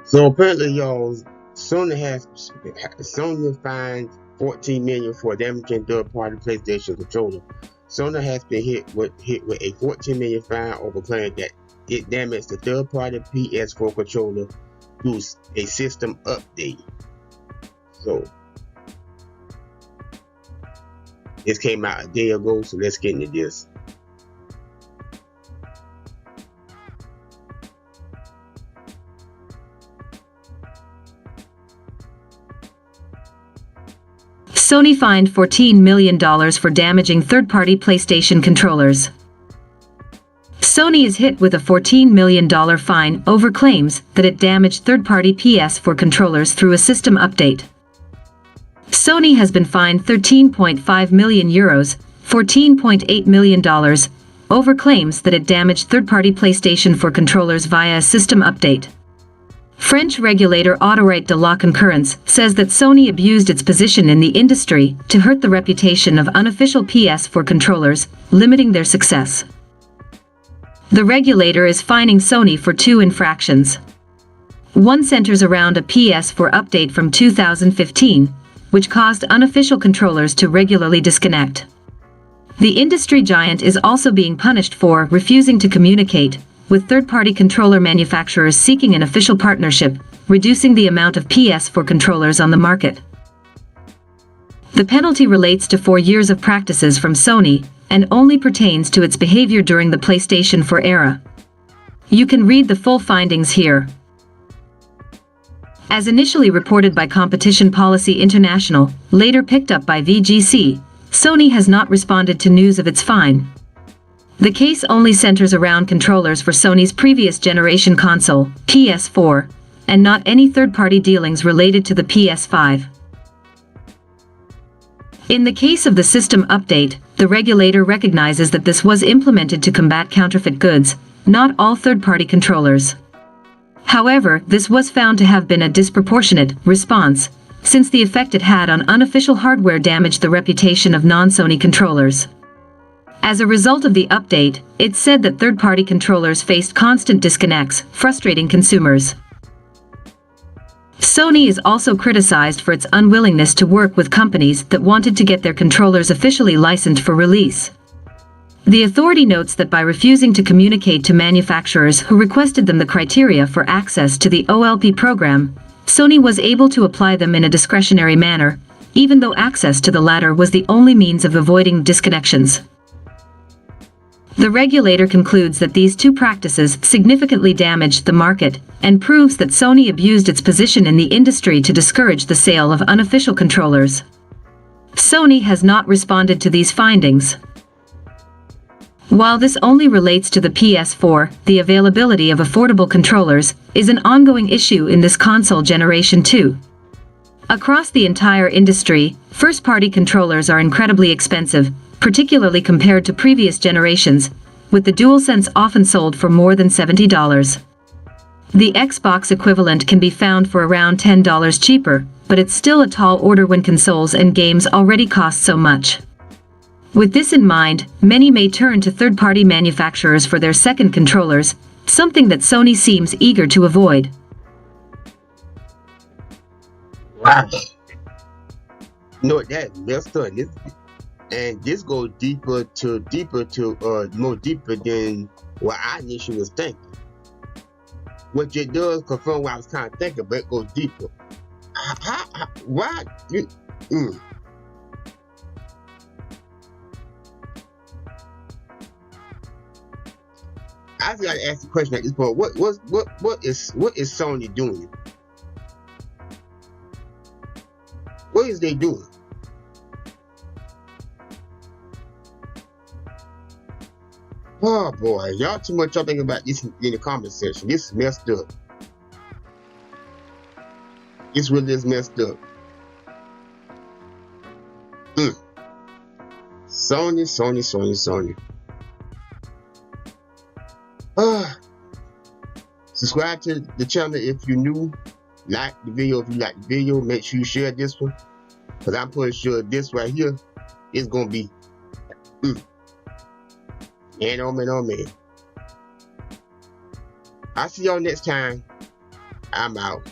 So apparently, y'all, Sony fined 14 million for damaging third-party PlayStation controller. Sony has been hit with a 14 million fine over claim that it damaged the third-party PS4 controller through a system update. So this came out a day ago. So let's get into this. Sony fined $14 million for damaging third-party PlayStation controllers. Sony is hit with a $14 million fine over claims that it damaged third-party PS4 controllers through a system update. Sony has been fined €13.5 million, $14.8 million, over claims that it damaged third-party PlayStation 4 controllers via a system update. French regulator Autorite de la Concurrence says that Sony abused its position in the industry to hurt the reputation of unofficial PS4 controllers, limiting their success. The regulator is fining Sony for two infractions. One centers around a PS4 update from 2015, which caused unofficial controllers to regularly disconnect. The industry giant is also being punished for refusing to communicate with third-party controller manufacturers seeking an official partnership, reducing the amount of PS4 controllers on the market. The penalty relates to 4 years of practices from Sony and only pertains to its behavior during the PlayStation 4 era. You can read the full findings here. As initially reported by Competition Policy International, later picked up by VGC, Sony has not responded to news of its fine. The case only centers around controllers for Sony's previous generation console, PS4, and not any third-party dealings related to the PS5. In the case of the system update, the regulator recognizes that this was implemented to combat counterfeit goods, not all third-party controllers. However, this was found to have been a disproportionate response, since the effect it had on unofficial hardware damaged the reputation of non-Sony controllers. As a result of the update, it said that third-party controllers faced constant disconnects, frustrating consumers. Sony is also criticized for its unwillingness to work with companies that wanted to get their controllers officially licensed for release. The authority notes that by refusing to communicate to manufacturers who requested them the criteria for access to the OLP program, Sony was able to apply them in a discretionary manner, even though access to the latter was the only means of avoiding disconnections. The regulator concludes that these two practices significantly damaged the market and proves that Sony abused its position in the industry to discourage the sale of unofficial controllers. Sony has not responded to these findings. While this only relates to the PS4, the availability of affordable controllers is an ongoing issue in this console generation too. Across the entire industry, first-party controllers are incredibly expensive, particularly compared to previous generations, with the DualSense often sold for more than $70. The Xbox equivalent can be found for around $10 cheaper, but it's still a tall order when consoles and games already cost so much. With this in mind, many may turn to third-party manufacturers for their second controllers, something that Sony seems eager to avoid. Wow. You know what, that's messed up. This goes more deeper than what I initially was thinking. What it does confirm what I was kind of thinking, but it goes deeper. Why? I just gotta ask the question at this point. What is Sony doing? What is they doing? Oh boy, y'all too much y'all thinking about this in the comment section. This is messed up. This really is messed up. Sony. Subscribe to the channel if you're new. Like the video if you like the video. Make sure you share this one, because I'm pretty sure this right here is gonna be man. I'll see y'all next time. I'm out.